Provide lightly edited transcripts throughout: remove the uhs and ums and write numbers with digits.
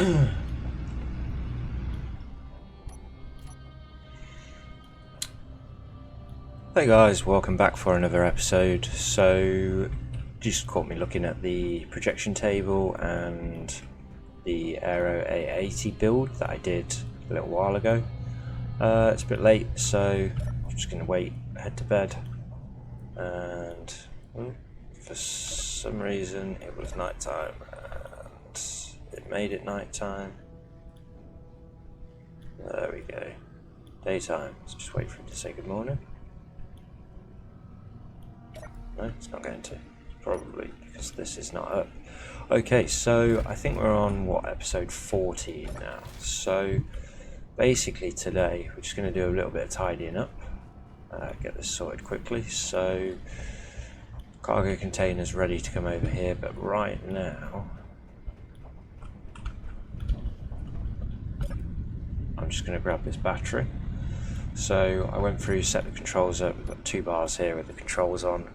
Hey guys, welcome back for another episode. So, just caught me looking at the projection table and the Aero A80 build that I did a little while ago. It's a bit late, so I'm just going to wait, head to bed, and for some reason it was nighttime, and it made it nighttime. There we go. Daytime. Let's just wait for him to say good morning. No, it's not going to. Probably because this is not up. Okay, so I think we're on, episode 14 now. So basically today we're just going to do a little bit of tidying up. Get this sorted quickly. So cargo container's ready to come over here, but right now I'm just going to grab this battery. So I went through, set the controls up. We've got two bars here with the controls on.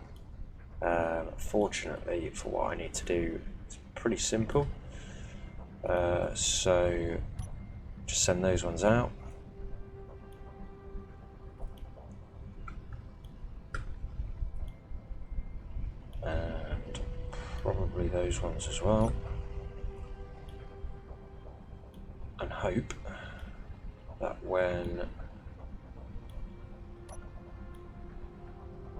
Fortunately for what I need to do, it's pretty simple. So just send those ones out. And probably those ones as well. And hope that when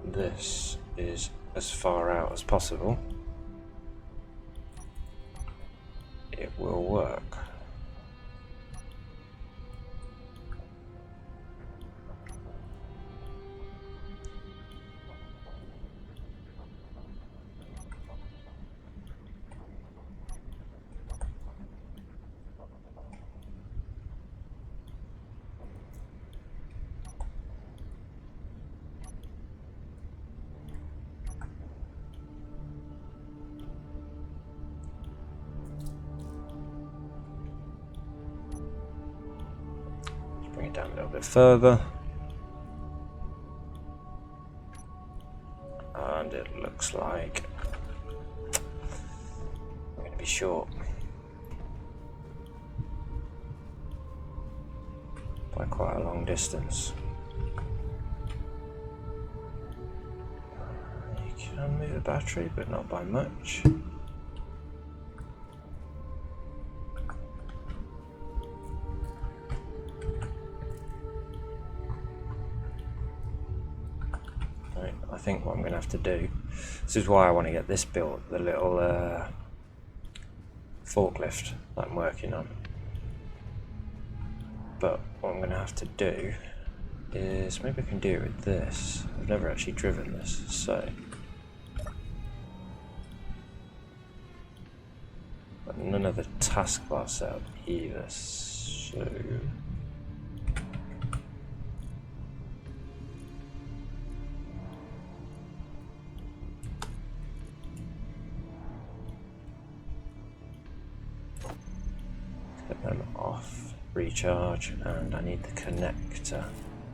this is as far out as possible, it will work. Bring it down a little bit further, and it looks like we're going to be short by quite a long distance. You can move the battery, but not by much. I think what I'm going to have to do, this is why I want to get this built, the little forklift that I'm working on. But what I'm going to have to do is, maybe I can do it with this. I've never actually driven this, so. But none of the taskbar set up either, so. Get them off, recharge, and I need the connector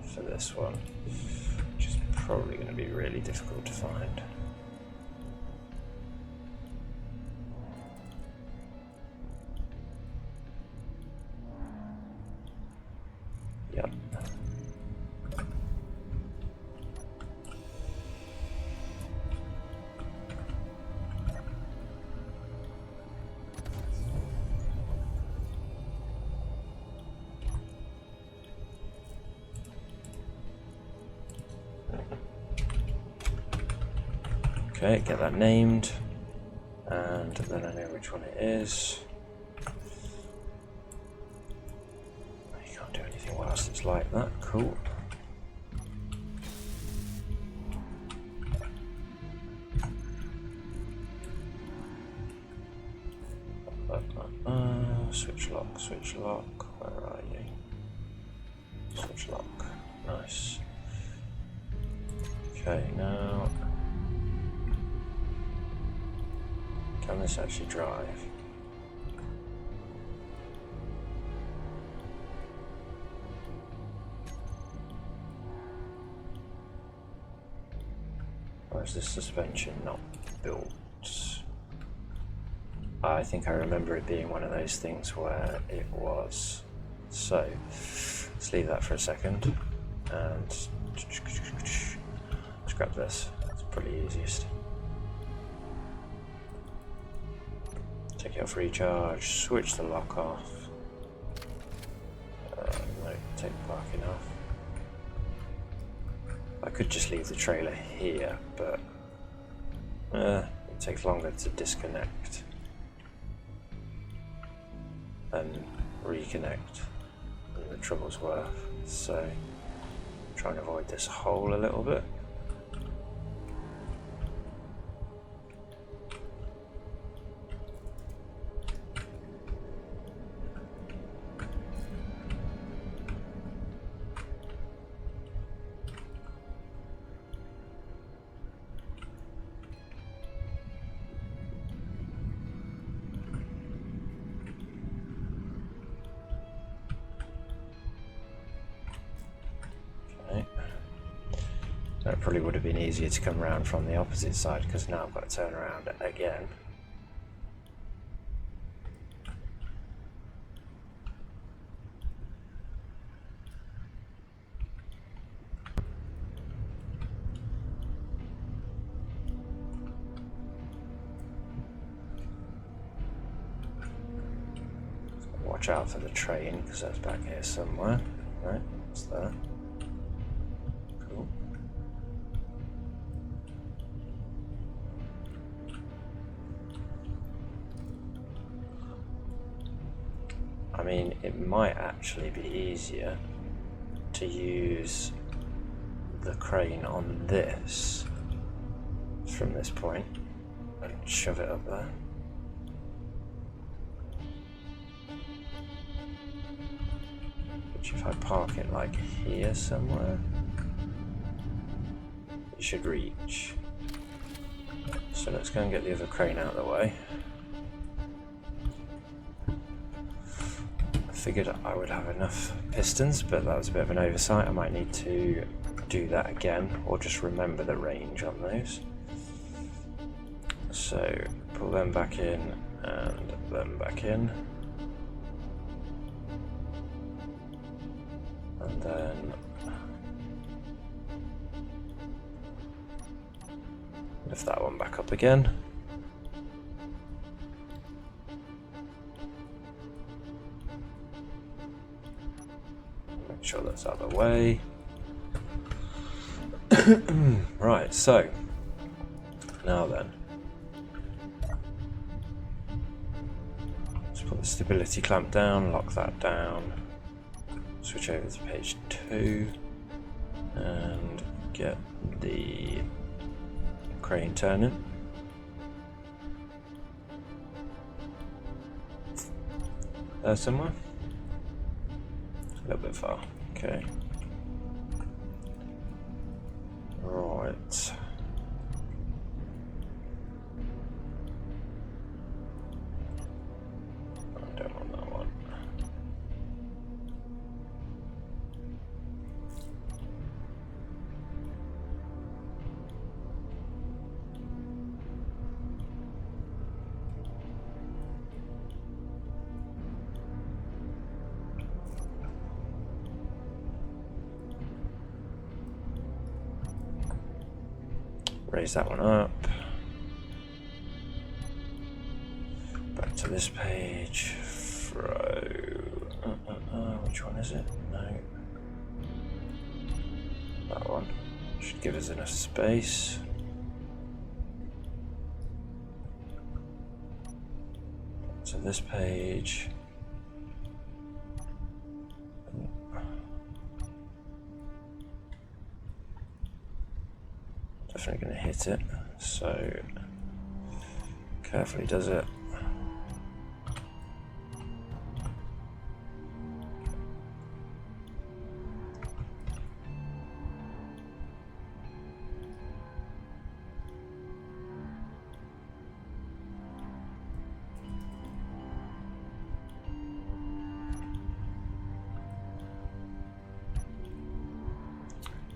for this one, which is probably going to be really difficult to find. Yep. Okay, get that named, and then I know which one it is. You can't do anything whilst it's like that, cool. Switch lock, where are you? Switch lock, nice. Okay, now can this actually drive? Or is this suspension not built? I think I remember it being one of those things where it was. So let's leave that for a second and scrap this. It's probably easiest. Take it off recharge, switch the lock off. No, take the parking off. I could just leave the trailer here, but it takes longer to disconnect than reconnect than the trouble's worth. So try and avoid this hole a little bit. That probably would have been easier to come around from the opposite side, because now I've got to turn around again. Watch out for the train, because that's back here somewhere. Right, what's that? Cool. I mean, it might actually be easier to use the crane on this from this point and shove it up there. Which, if I park it like here somewhere, it should reach. So let's go and get the other crane out of the way. Figured I would have enough pistons, but that was a bit of an oversight. I might need to do that again, or just remember the range on those. So pull them back in and them back in, and then lift that one back up again. Sure that's out of the way. Right, so now then, let's put the stability clamp down, lock that down, switch over to page 2 and get the crane turning. There somewhere? A little bit far. Okay. Right. I don't want that one. Raise that one up. Back to this page. Throw. Which one is it? No. That one. Should give us enough space. To this page. Definitely going to hit it, so carefully does it.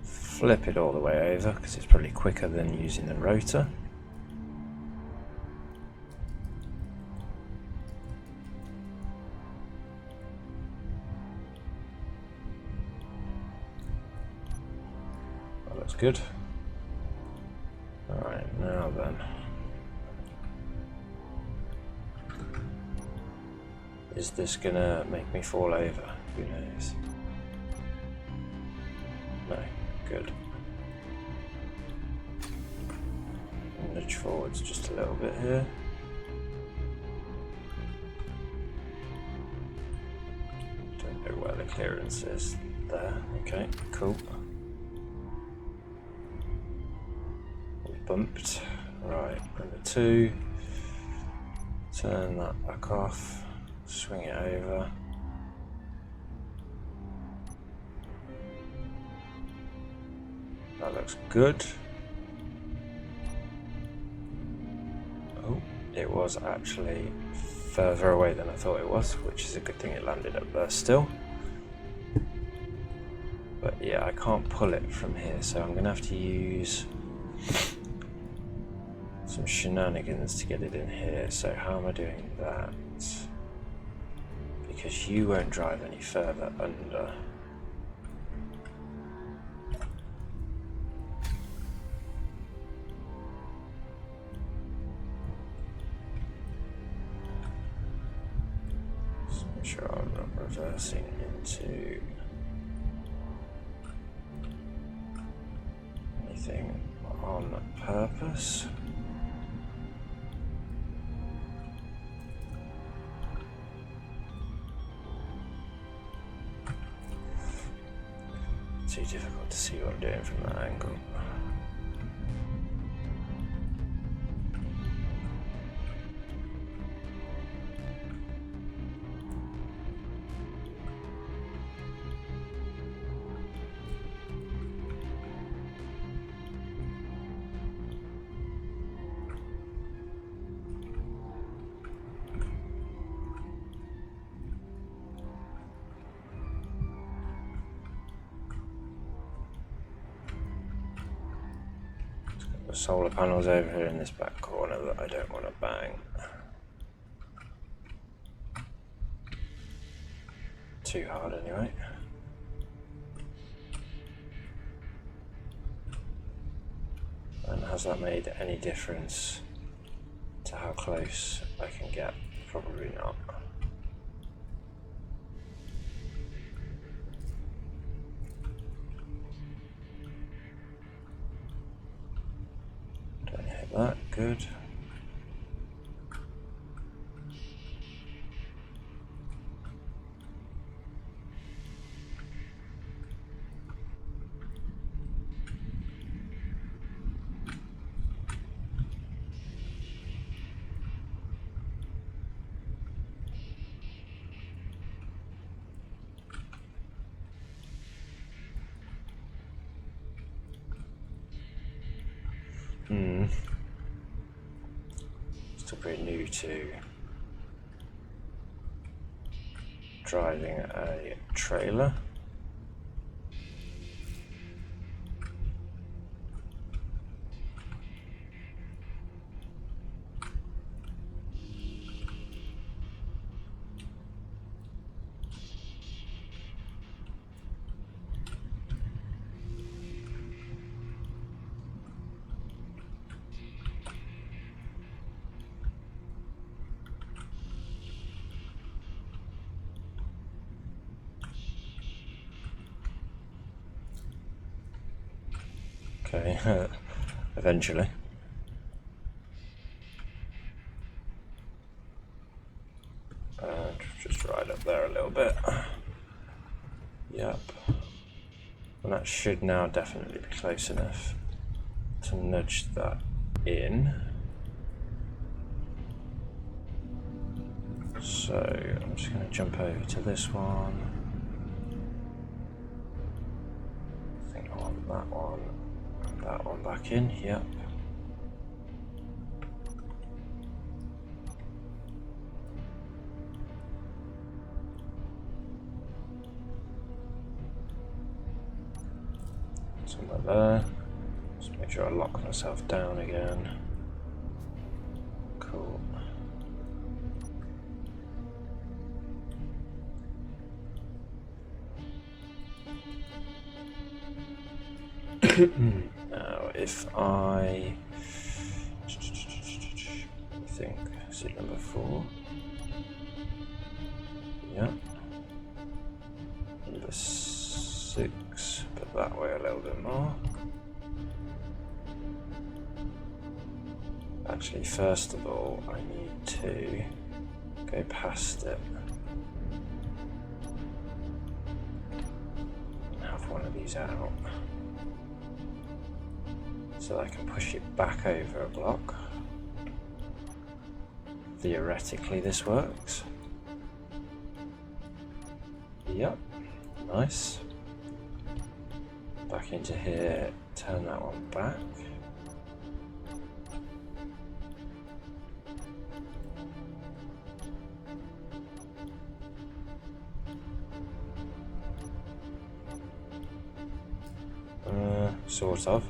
Flip it all the way over because it's probably quicker than using the rotor. That looks good. Alright, now then. Is this gonna make me fall over? Who knows? No, good. Nudge forwards just a little bit here. Don't know where the clearance is. There, okay, cool. We've bumped. Right, number 2. Turn that back off. Swing it over. That looks good. Oh, it was actually further away than I thought it was, which is a good thing it landed up there still. But yeah, I can't pull it from here, so I'm gonna have to use some shenanigans to get it in here. So how am I doing that? Because you won't drive any further under. Just make sure I'm not reversing into anything on purpose. Too difficult to see what I'm doing from that angle. The solar panels over here in this back corner that I don't want to bang. Too hard anyway. And has that made any difference to how close I can get? Probably not. Don't hit that, good. Still pretty new to driving a trailer. Okay, eventually. And just right up there a little bit. Yep. And that should now definitely be close enough to nudge that in. So I'm just going to jump over to this one. I think I want that one. That one back in, yep. Somewhere there. Just make sure I lock myself down again. Cool. Now, if I think, is it number 4? Yeah. Number 6, but that way a little bit more. Actually, first of all, I need to go past it. Have one of these out. So I can push it back over a block. Theoretically, this works. Yep, nice. Back into here, turn that one back. Sort of.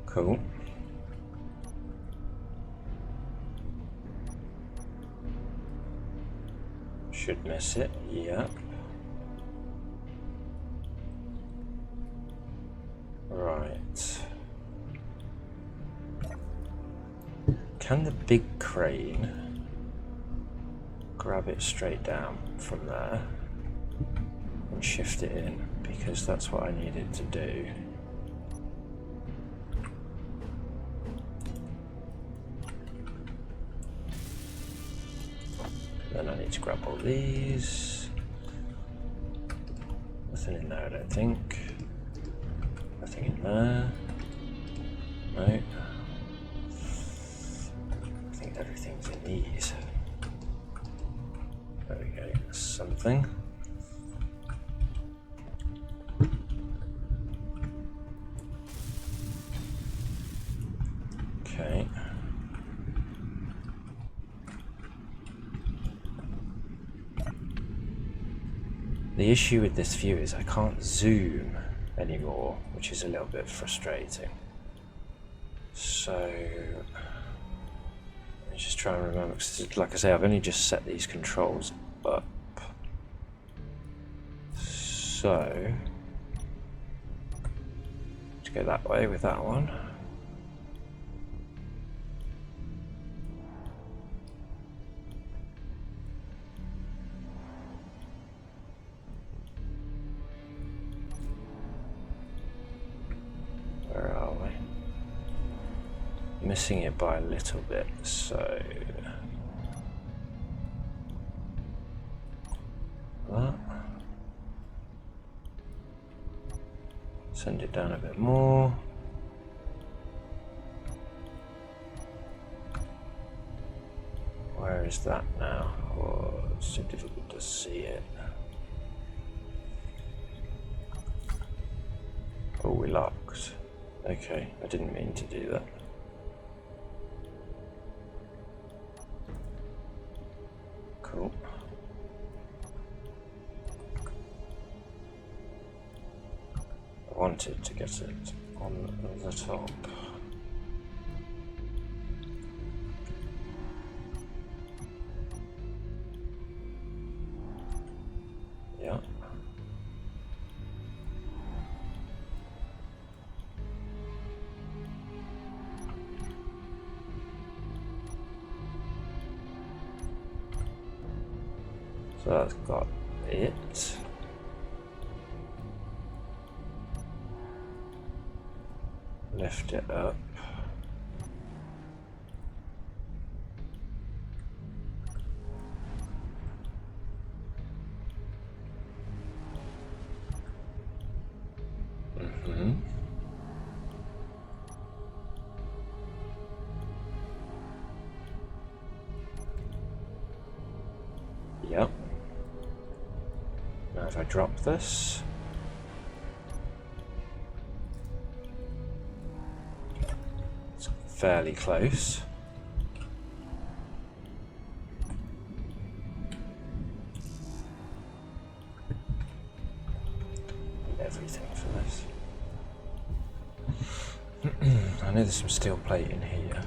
Cool. Should miss it, yep. Right. Can the big crane grab it straight down from there and shift it in? Because that's what I needed to do. Then I need to grab all these. Nothing in there, I don't think. Nothing in there. No. I think everything's in these. There we go. Something. Okay. The issue with this view is I can't zoom anymore, which is a little bit frustrating. So, let me just try and remember, because like I say, I've only just set these controls up. So, let's go that way with that one. Missing it by a little bit, so that. Send it down a bit more. Where is that now? Oh, it's so difficult to see it. Oh, we locked. Okay, I didn't mean to do that. Cool. I wanted to get it on the top. Yeah. So that's got it. Lift it up. Yep. Now if I drop this, it's fairly close. Everything for this. I know there's some steel plate in here.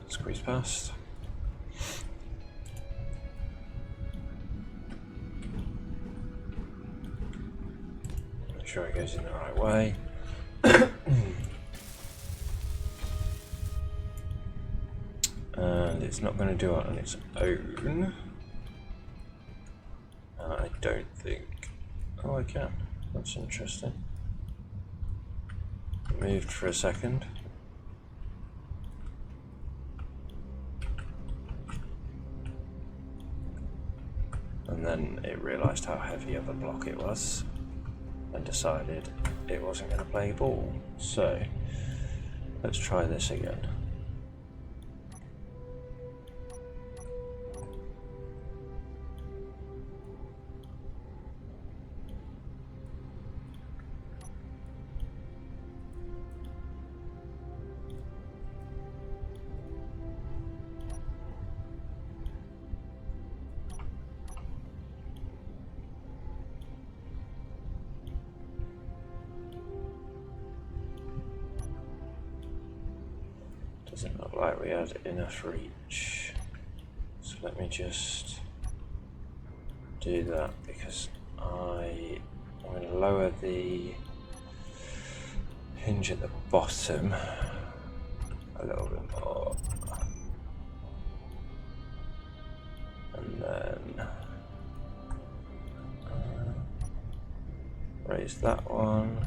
Squeeze past. Make sure it goes in the right way. And it's not going to do it on its own. I don't think. Oh, I can. That's interesting. It moved for a second. And then it realised how heavy of a block it was and decided it wasn't going to play ball. So let's try this again. Doesn't look like we had enough reach, so let me just do that because I'm going to lower the hinge at the bottom a little bit more, and then raise that one.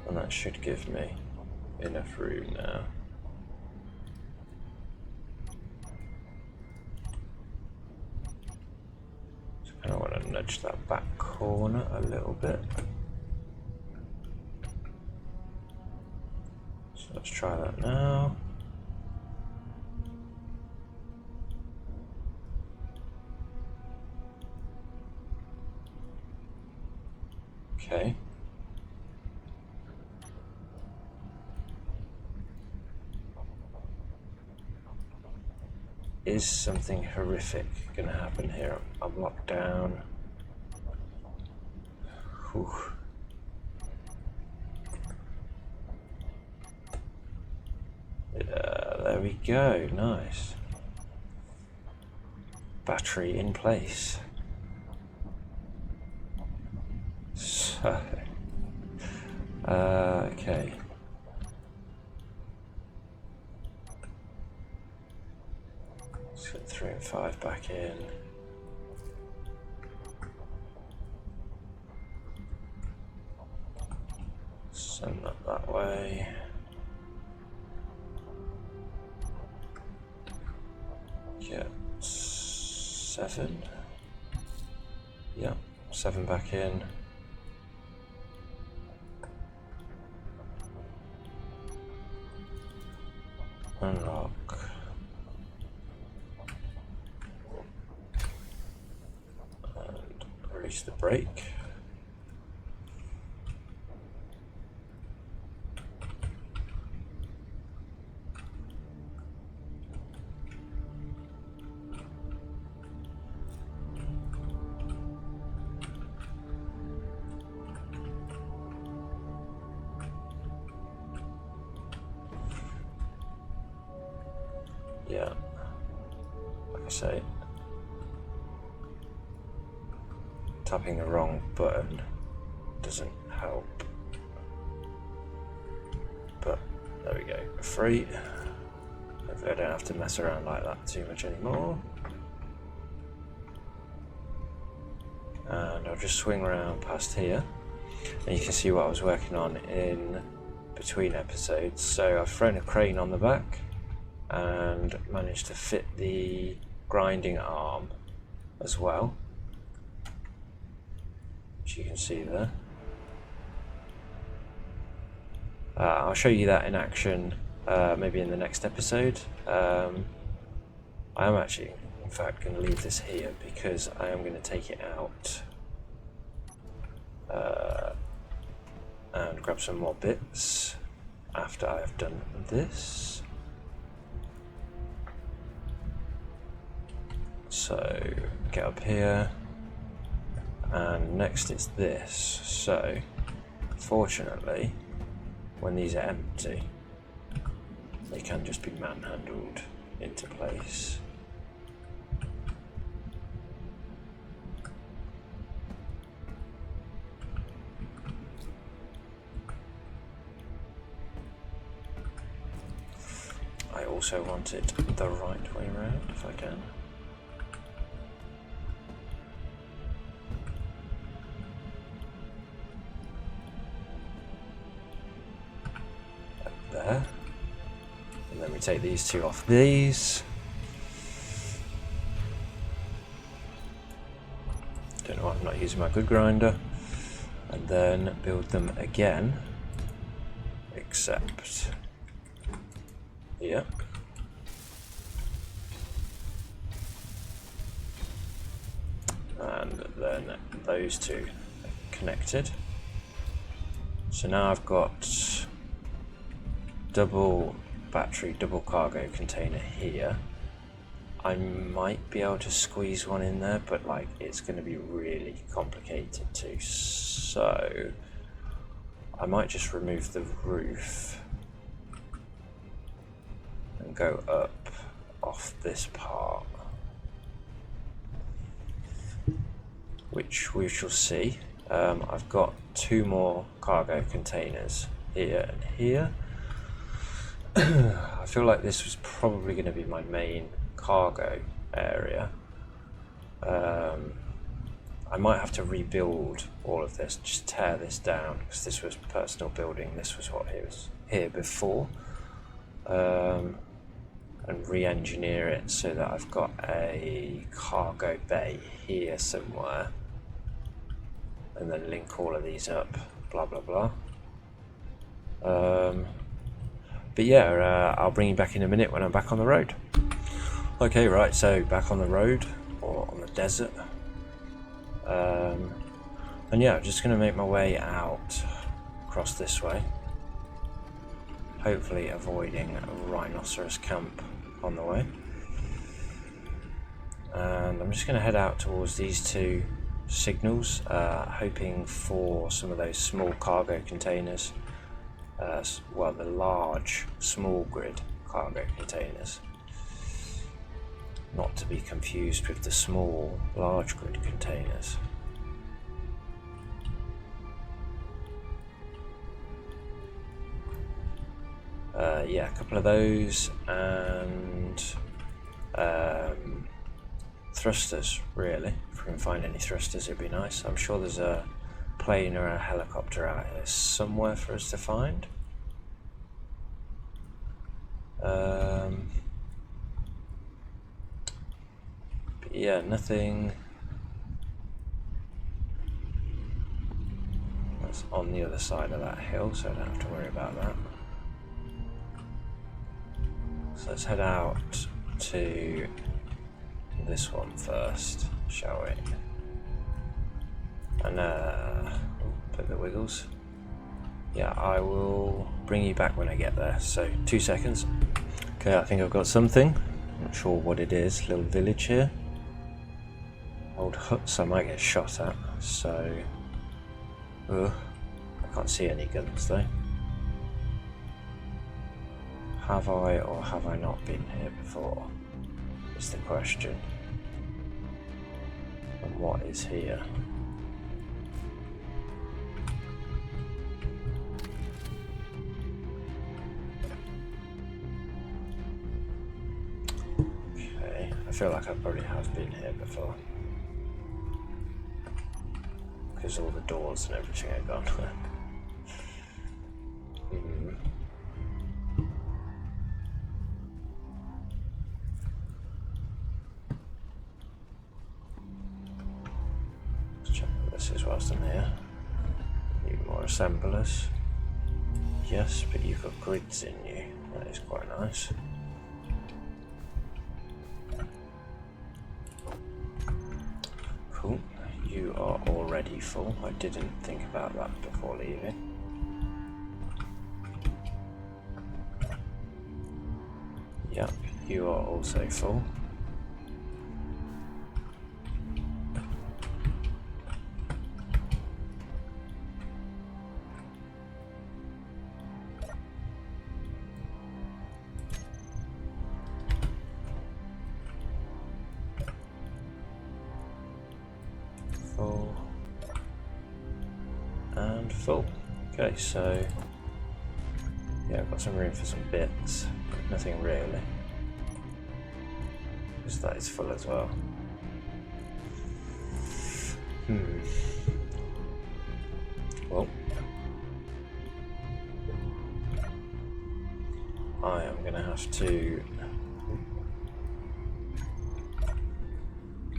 And that should give me enough room now. So I kind of want to nudge that back corner a little bit. So let's try that now. Okay. Is something horrific going to happen here? I'm locked down. Whew. Yeah, there we go. Nice. Battery in place. So, okay. Let's get 3 and 5 back in. Send that way. Get 7. Yeah, 7 back in. Unlock. And release the brake. Yeah, like I say, tapping the wrong button doesn't help, but there we go, we're free. Hopefully I don't have to mess around like that too much anymore. And I'll just swing around past here, and you can see what I was working on in between episodes. So I've thrown a crane on the back and managed to fit the grinding arm as well, which you can see there. I'll show you that in action maybe in the next episode. I am actually, in fact, going to leave this here because I am going to take it out and grab some more bits after I have done this. So get up here, and next it's this. So fortunately, when these are empty, they can just be manhandled into place. I also want it the right way around if I can. There, and then we take these two off these. Don't know why I'm not using my good grinder, and then build them again, except here. And then those two are connected. So now I've got double battery, double cargo container here. I might be able to squeeze one in there, but like it's going to be really complicated too. So I might just remove the roof and go up off this part, which we shall see. I've got two more cargo containers here and here. I feel like this was probably going to be my main cargo area. I might have to rebuild all of this, just tear this down, because this was personal building, this was what was here before, and re-engineer it so that I've got a cargo bay here somewhere, and then link all of these up, blah blah blah. But yeah, I'll bring you back in a minute when I'm back on the road. Okay, right, so back on the road, or on the desert. And yeah, I'm just going to make my way out across this way, hopefully avoiding a rhinoceros camp on the way. And I'm just going to head out towards these two signals, hoping for some of those small cargo containers. Well, the large small grid cargo containers, not to be confused with the small large grid containers. Yeah, a couple of those, and thrusters, really. If we can find any thrusters, it'd be nice. I'm sure there's a plane or a helicopter out here somewhere for us to find. But yeah, nothing that's on the other side of that hill, so I don't have to worry about that. So let's head out to this one first, shall we? And put the wiggles. Yeah, I will bring you back when I get there, so 2 seconds. Okay, I think I've got something. Not sure what it is. Little village here. Old huts I might get shot at, so I can't see any guns though. Have I or have I not been here before, is the question. And what is here? Okay, I feel like I probably have been here before, because all the doors and everything are gone. Let's check what this is whilst I'm here. Need more assemblers. Yes, but you've got grids in you. That is quite nice. Cool. You are already full. I didn't think about that before leaving. You are also full. Full. And full. Okay, so yeah, I've got some room for some bits, but nothing really. Because that is full as well. Well, I am going to have to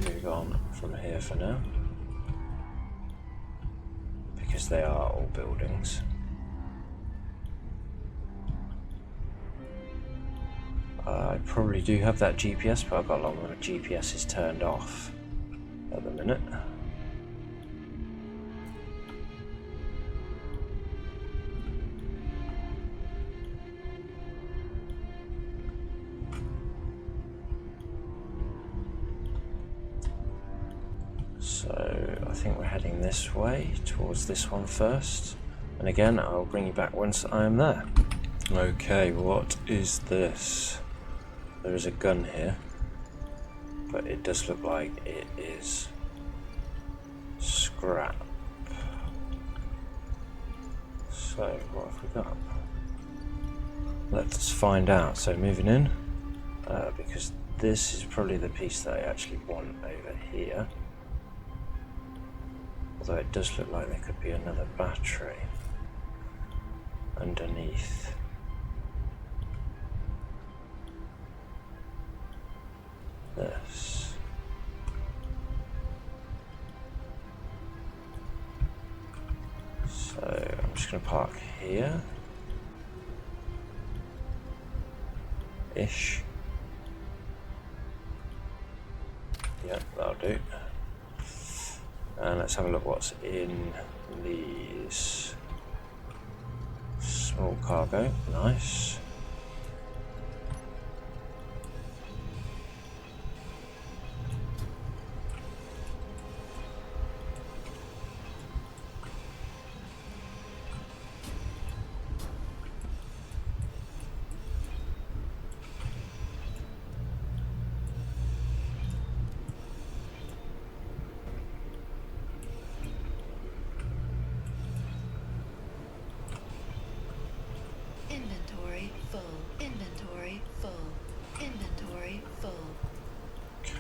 move on from here for now, because they are all buildings. I probably do have that GPS, but I've got Longhorn GPS is turned off at the minute. So I think we're heading this way, towards this one first. And again, I'll bring you back once I am there. Okay, what is this? There is a gun here, but it does look like it is scrap. So what have we got? Let's find out. So moving in, because this is probably the piece that I actually want over here. Although it does look like there could be another battery underneath. This. So I'm just going to park here. Ish. Yeah, that'll do. And let's have a look what's in these. Small cargo, nice.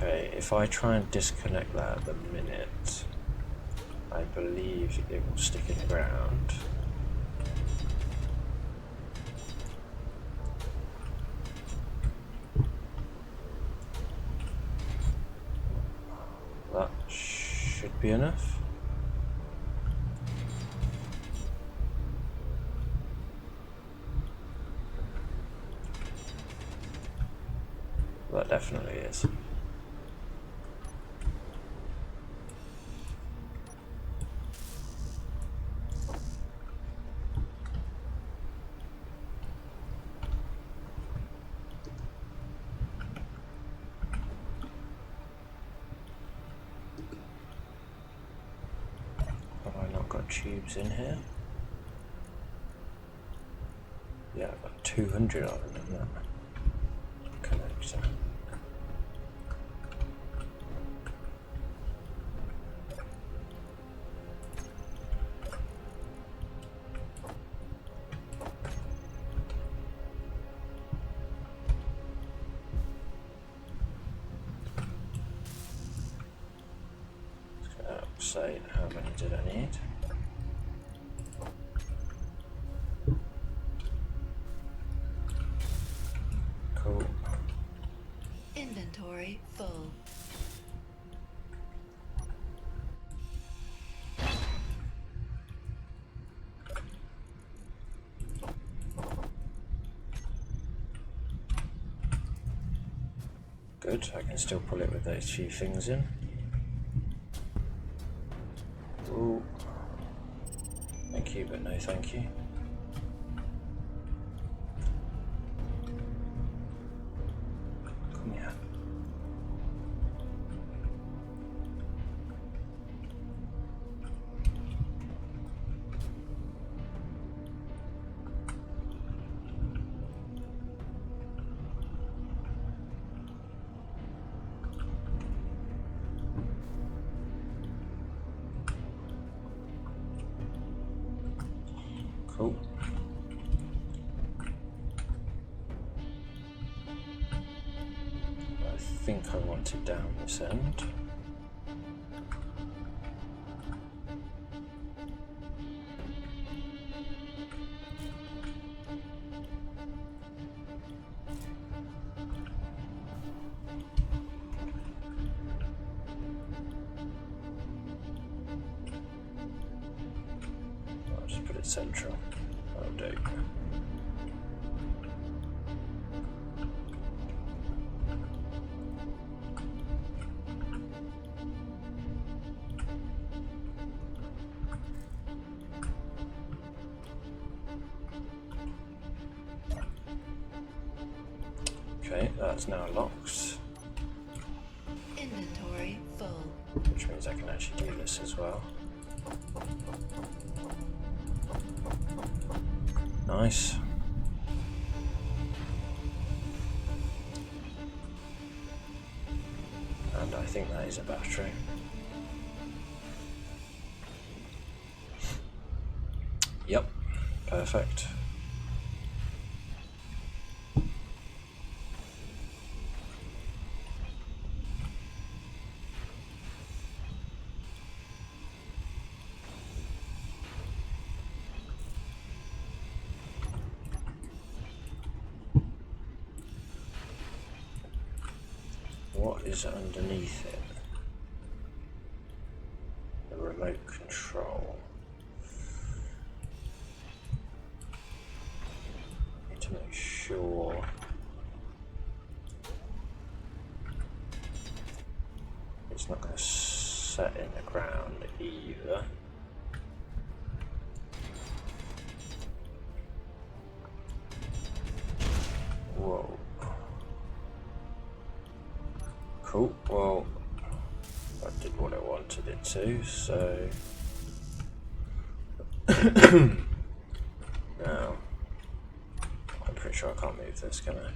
Okay, if I try and disconnect that at the minute, I believe it will stick in the ground. That should be enough. That definitely is. Have I not got tubes in here? Yeah, I've got 200 of them in that connector. Say how many did I need? Cool. Inventory full. Good, I can still pull it with those few things in. Ooh. Thank you, but no thank you. Cool. I think I want it down this end. I'll just put it central. That'll do. Okay, that's now locked. Inventory full. Which means I can actually do this as well. Nice. And I think that is a battery. Yep, perfect. What is underneath it? The remote control. Need to make sure it's not going to set in the ground either. Whoa. Cool, well, that did what I wanted it to, so now I'm pretty sure I can't move this, can I?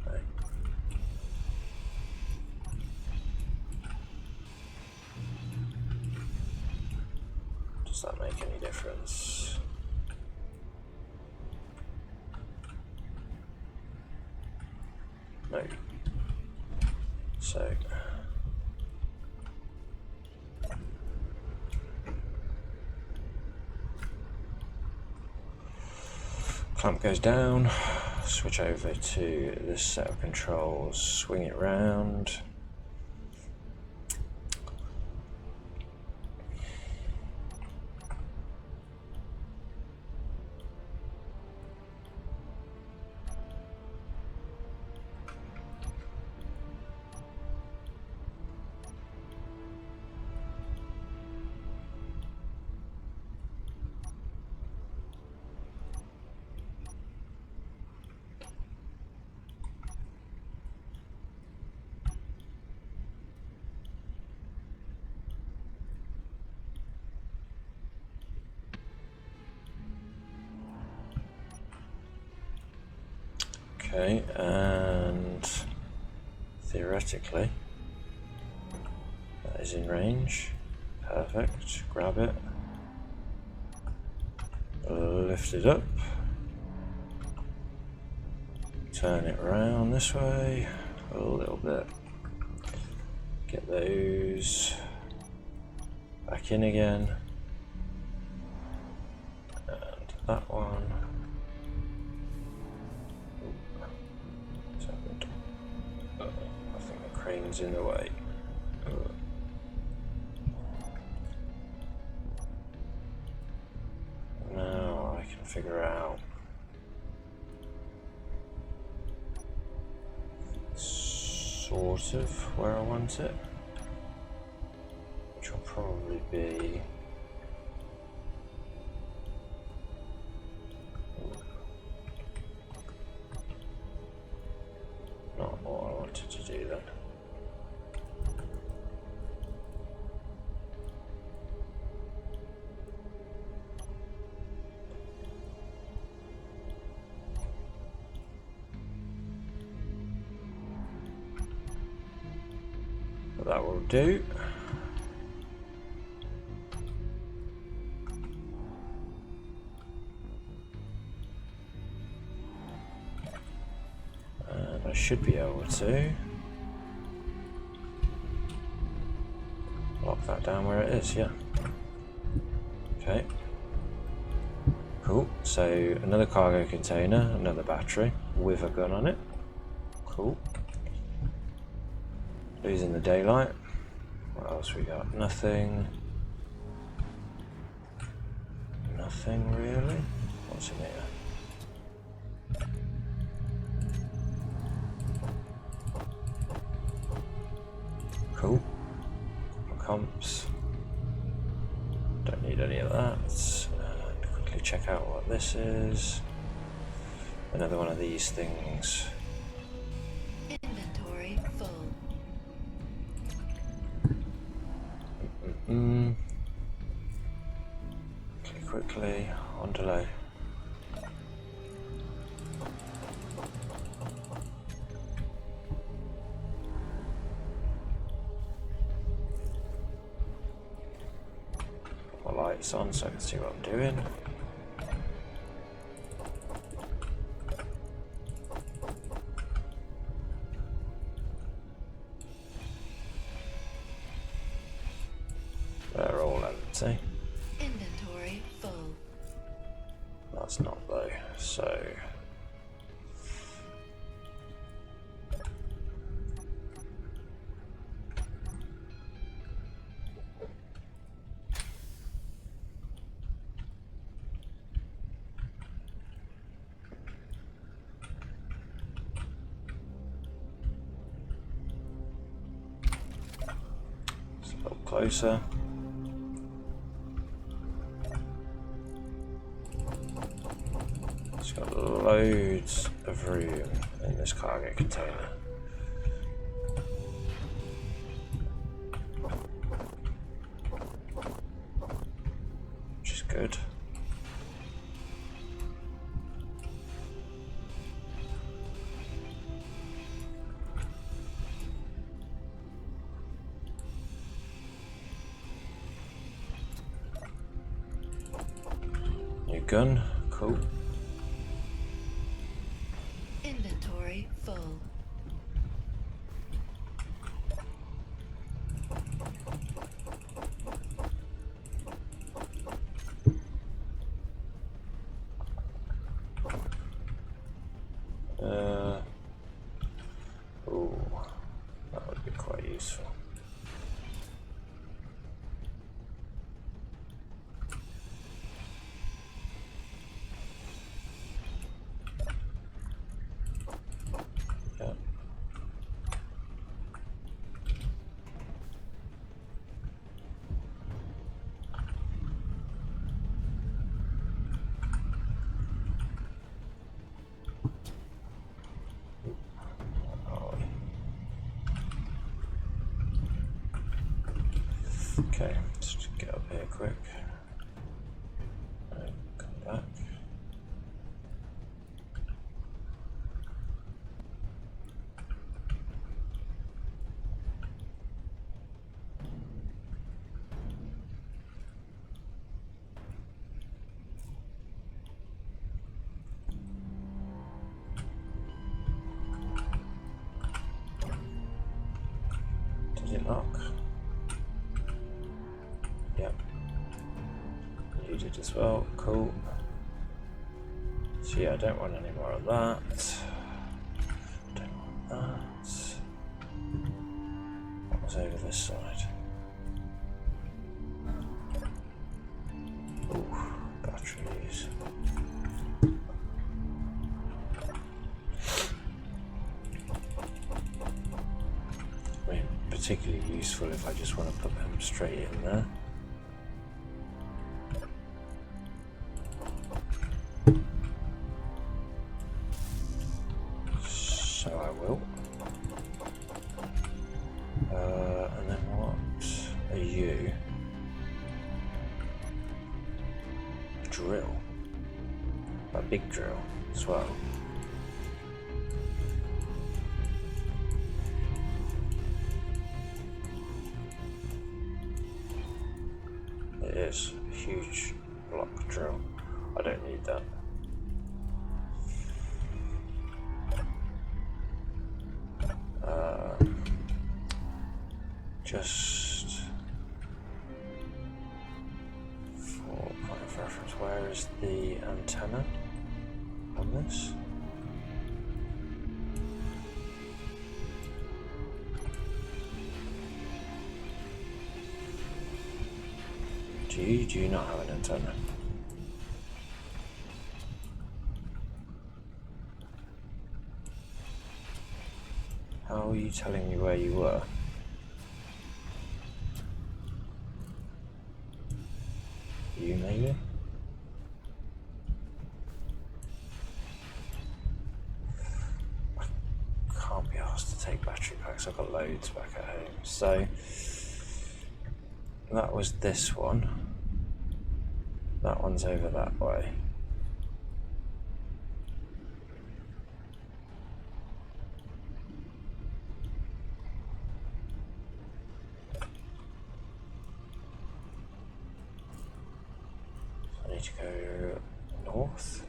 No. Does that make any difference? No. So clamp goes down, switch over to this set of controls, swing it round. Okay, and theoretically that is in range. Perfect. Grab it. Lift it up. Turn it around this way a little bit. Get those back in again. And that one. I think the crane's in the way. Now I can figure out sort of where I want it, which will probably be not what I wanted to do then. But that will do. should be able to lock that down where it is, yeah. Okay. Cool, so another cargo container, another battery with a gun on it. Cool. Losing the daylight. What else we got? Nothing. Nothing really. What's in here? Cool. Comps. Don't need any of that. And quickly check out what this is. Another one of these things. Inventory full. Okay, quickly on delay. Put my lights on so I can see what I'm doing. They're all empty. Inventory full. That's not though, so it's a little closer. It's got loads of room in this cargo container. Which is good. New gun, cool. Inventory full. Oh, that would be quite useful. Yeah. Okay, let's just get up here quick. And come back. Does it lock? Yep. You did as well, cool. So yeah, I don't want any more of that. Don't want that. What was over this side? Ooh, batteries. I mean, particularly useful if I just want to put them straight in there. So I will. And then what are you? A drill. A big drill as well. It is a huge block drill. I don't need that. just for point of reference, where is the antenna on this? Do you not have an antenna? How are you telling me where you were? You maybe? I can't be asked to take battery packs, I've got loads back at home. So that was this one. That one's over that way. I need to go north.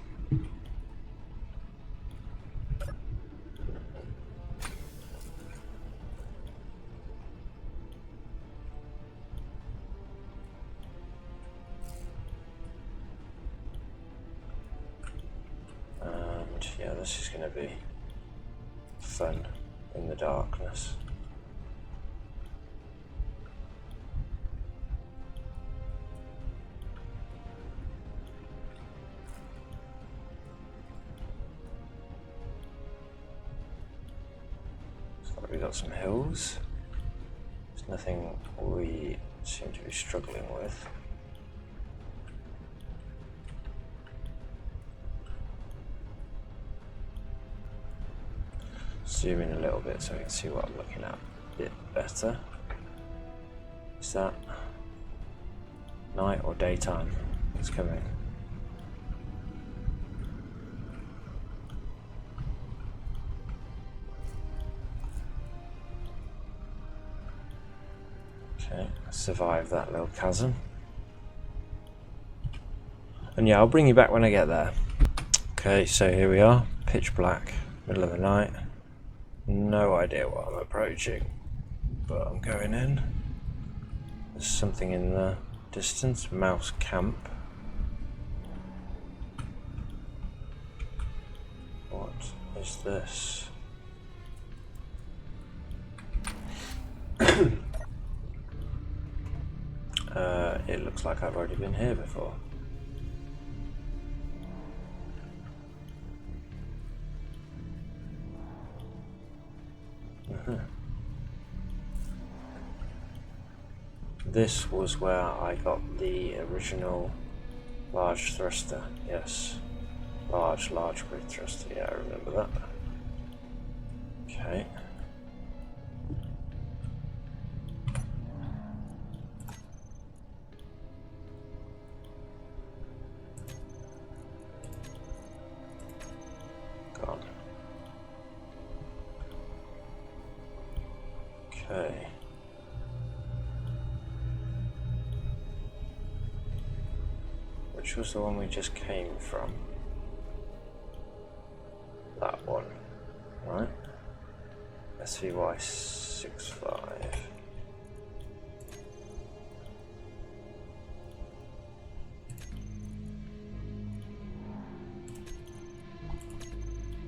And yeah, this is going to be fun in the darkness. We've got some hills. There's nothing we seem to be struggling with. Zoom in a little bit so we can see what I'm looking at a bit better. Is that night or daytime? It's coming. Okay, survive that little chasm. And yeah, I'll bring you back when I get there. Okay, so here we are, pitch black, middle of the night. No idea what I'm approaching, but I'm going in. There's something in the distance, mouse camp. What is this? It looks like I've already been here before. This was where I got the original large thruster. Yes, large grid thruster. Yeah, I remember that. Okay. Gone. Okay. Which was the one we just came from? That one, right? SVY65.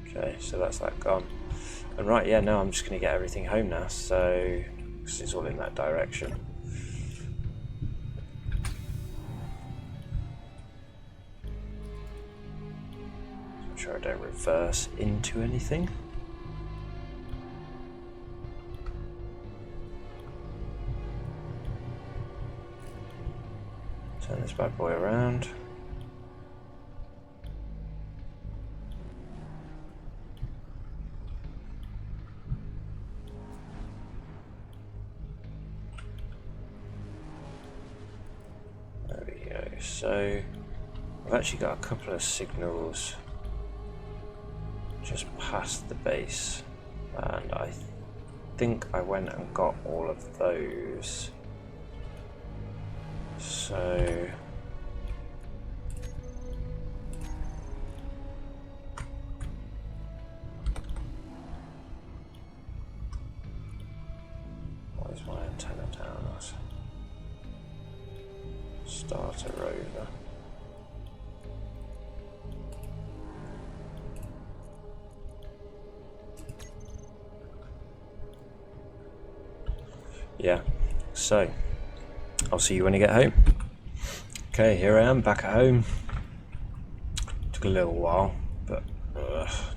Okay, so that's that gone. And right, yeah, no, I'm just going to get everything home now, so because it's all in that direction. I'm sure I don't reverse into anything. Turn this bad boy around. There we go. So I've actually got a couple of signals just past the base, and I think I went and got all of those. So what is my antenna Start a rover. Yeah, so I'll see you when you get home. Okay, here I am back at home. Took a little while, but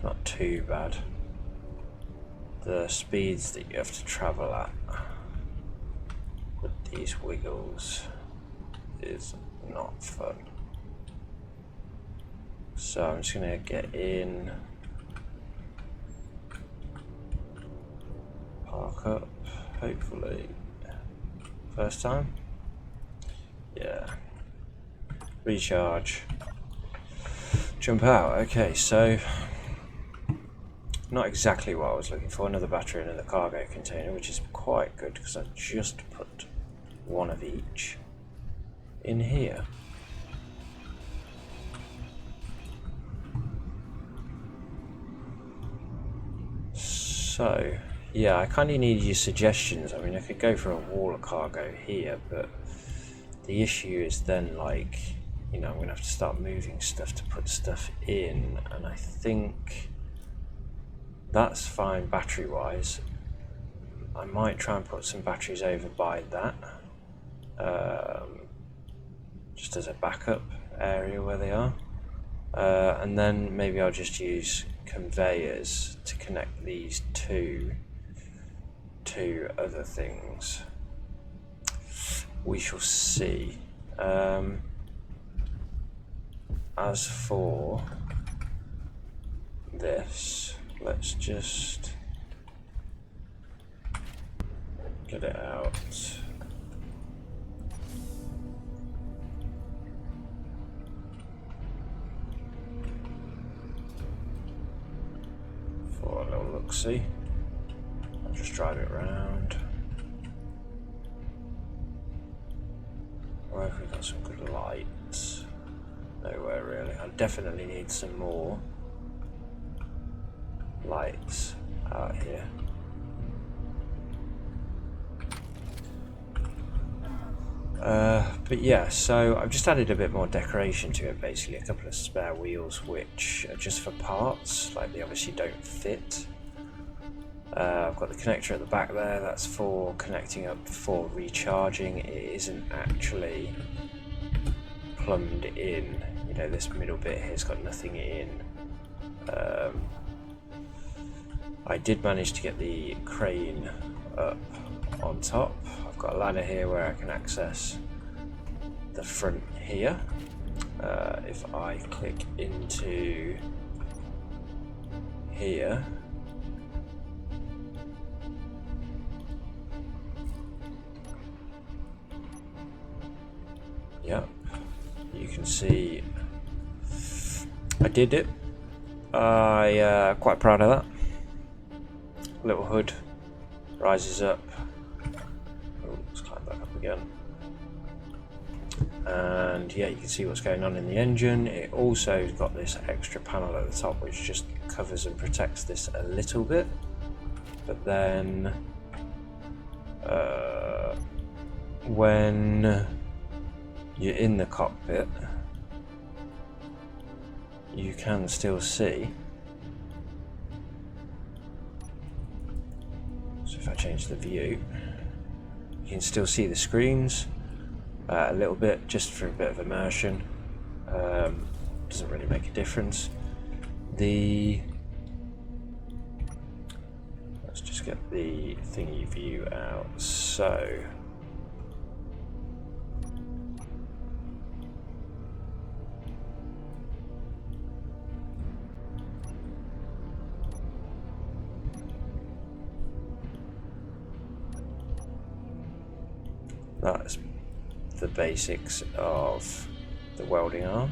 not too bad. The speeds that you have to travel at with these wiggles is not fun. So I'm just gonna get in, park up, hopefully. First time? Yeah. Recharge. Jump out. Okay, so not exactly what I was looking for. Another battery and another cargo container, which is quite good because I just put one of each in here. So, yeah, I kind of need your suggestions. I mean, I could go for a wall of cargo here, but the issue is then, like, you know, I'm going to have to start moving stuff to put stuff in, and I think that's fine battery-wise. I might try and put some batteries over by that, just as a backup area where they are. And then maybe I'll just use conveyors to connect these two to other things. We shall see. As for this, let's just get it out. For a little look-see. I'll just drive it around. Where have we got some good lights? Nowhere really. I definitely need some more lights out here. But yeah, so I've just added a bit more decoration to it, basically a couple of spare wheels which are just for parts, like they obviously don't fit. I've got the connector at the back there, that's for connecting up for recharging. It isn't actually plumbed in, you know, this middle bit here's got nothing in. I did manage to get the crane up on top. I've got a ladder here where I can access the front here. If I click into here, yep, you can see I did it. Quite proud of that. Little hood rises up. Oh, let's climb back up again. And yeah, you can see what's going on in the engine. It also got this extra panel at the top which just covers and protects this a little bit. But then when you're in the cockpit, you can still see. So if I change the view, you can still see the screens a little bit, just for a bit of immersion. Doesn't really make a difference. Let's just get the thingy view out. So that's the basics of the welding arm.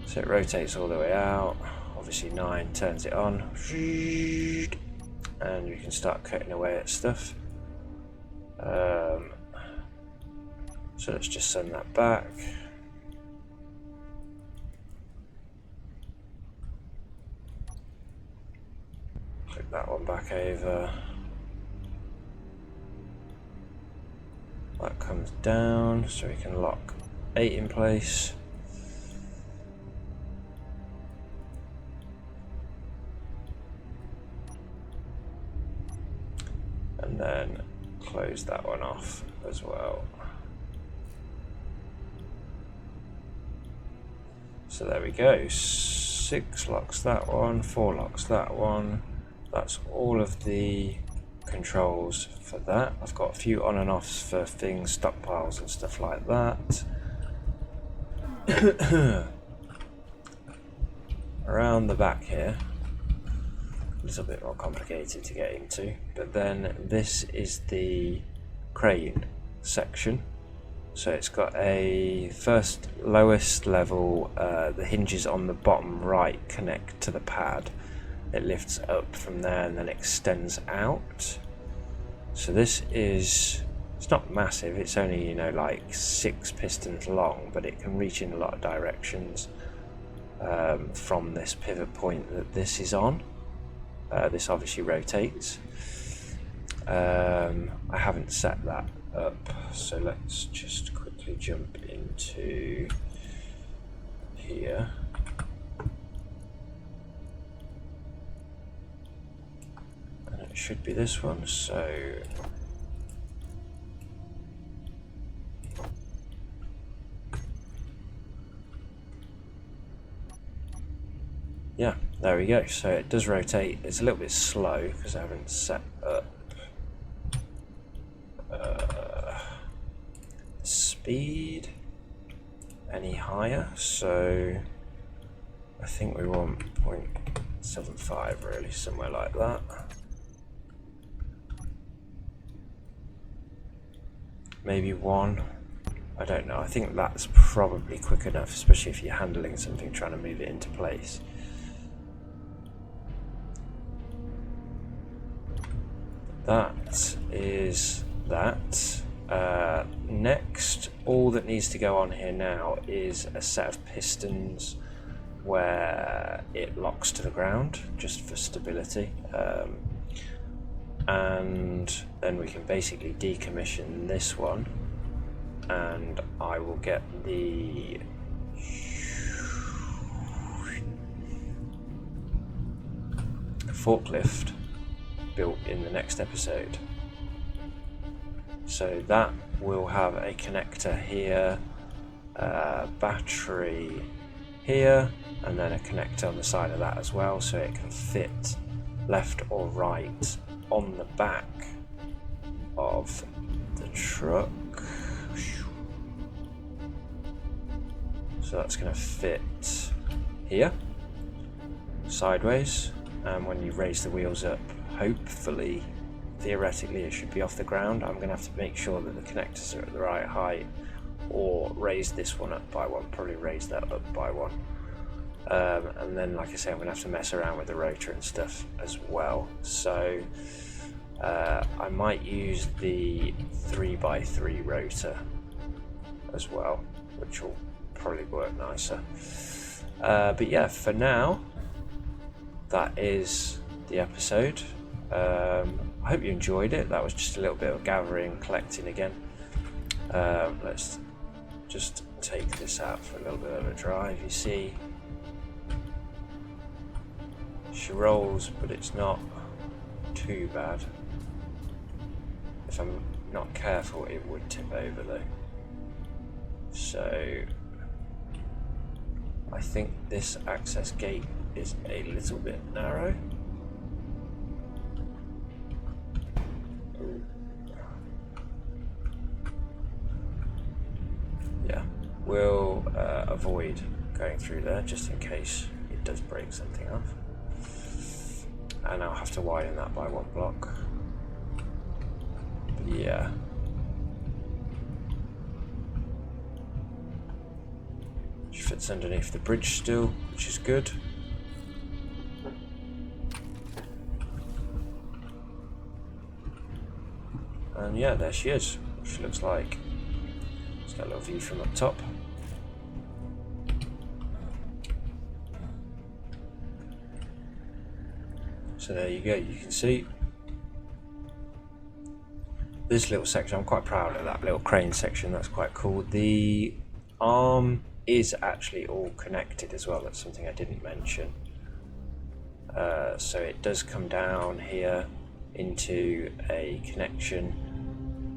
So it rotates all the way out. Obviously 9 turns it on, and you can start cutting away at stuff. So let's just send that back. Click that one back over. That comes down so we can lock 8 in place. And then close that one off as well. So there we go. 6 locks that one, 4 locks that one. That's all of the controls for that. I've got a few on and offs for things, stockpiles and stuff like that. Around the back here, a little bit more complicated to get into, but then this is the crane section. So it's got a first lowest level, the hinges on the bottom right connect to the pad. It lifts up from there and then extends out. So this is, it's not massive, it's only, you know, like 6 pistons long, but it can reach in a lot of directions from this pivot point that this is on. This obviously rotates. I haven't set that up, so let's just quickly jump into here. And it should be this one, so yeah, there we go. So it does rotate. It's a little bit slow because I haven't set up speed any higher, so I think we want 0.75 really, somewhere like that. Maybe 1, I don't know. I think that's probably quick enough, especially if you're handling something, trying to move it into place. That is that. Next, all that needs to go on here now is a set of pistons where it locks to the ground, just for stability. And then we can basically decommission this one, and I will get the forklift built in the next episode. So that will have a connector here, battery here, and then a connector on the side of that as well, so it can fit left or right on the back of the truck. So that's going to fit here, sideways, and when you raise the wheels up, hopefully, theoretically, it should be off the ground. I'm going to have to make sure that the connectors are at the right height, or raise this one up by 1, probably raise that up by 1. And then, like I say, I'm going to have to mess around with the rotor and stuff as well. So I might use the 3x3 rotor as well, which will probably work nicer. But yeah, for now, that is the episode. I hope you enjoyed it. That was just a little bit of gathering, collecting again. Let's just take this out for a little bit of a drive. You see, she rolls, but it's not too bad. If I'm not careful, it would tip over though. So I think this access gate is a little bit narrow. Yeah, we'll avoid going through there just in case it does break something off. And I'll have to widen that by 1 block. But yeah. She fits underneath the bridge still, which is good. And yeah, there she is. She looks like. It's got a little view from up top. So there you go, you can see this little section. I'm quite proud of that little crane section, that's quite cool. The arm is actually all connected as well, that's something I didn't mention. So it does come down here into a connection.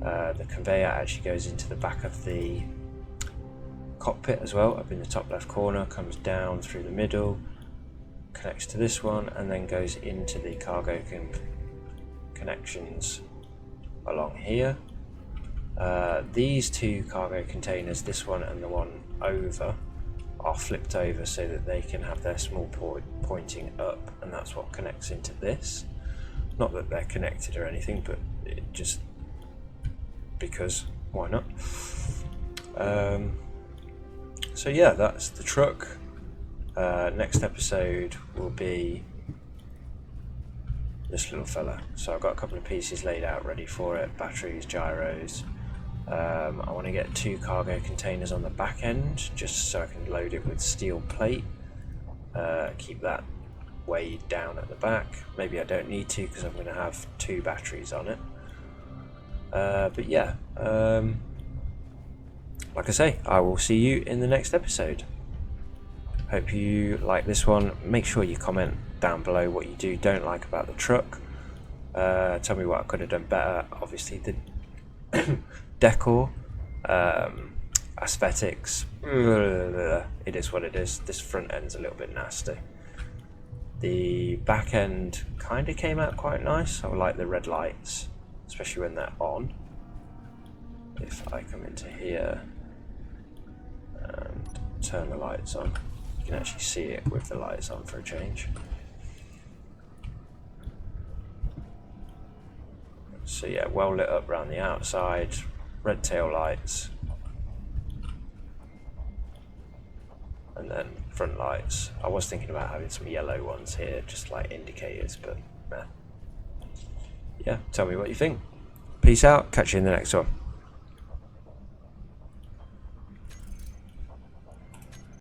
The conveyor actually goes into the back of the cockpit as well, up in the top left corner, comes down through the middle, connects to this one, and then goes into the cargo connections along here. These two cargo containers, this one and the one over, are flipped over so that they can have their small port pointing up, and that's what connects into this. Not that they're connected or anything, but it just because why not. So yeah, that's the truck. Next episode will be this little fella. So I've got a couple of pieces laid out ready for it, batteries, gyros. I want to get 2 cargo containers on the back end just so I can load it with steel plate, keep that weighed down at the back. Maybe I don't need to because I'm going to have 2 batteries on it. But yeah, like I say, I will see you in the next episode. Hope you like this one. Make sure you comment down below what you don't like about the truck. Tell me what I could have done better. Obviously the decor, aesthetics, it is what it is. This front end's a little bit nasty. The back end kind of came out quite nice. I like the red lights, especially when they're on. If I come into here and turn the lights on, you can actually see it with the lights on for a change. So yeah, well lit up around the outside, red tail lights, and then front lights. I was thinking about having some yellow ones here, just like indicators, but nah. Yeah, tell me what you think. Peace out, catch you in the next one.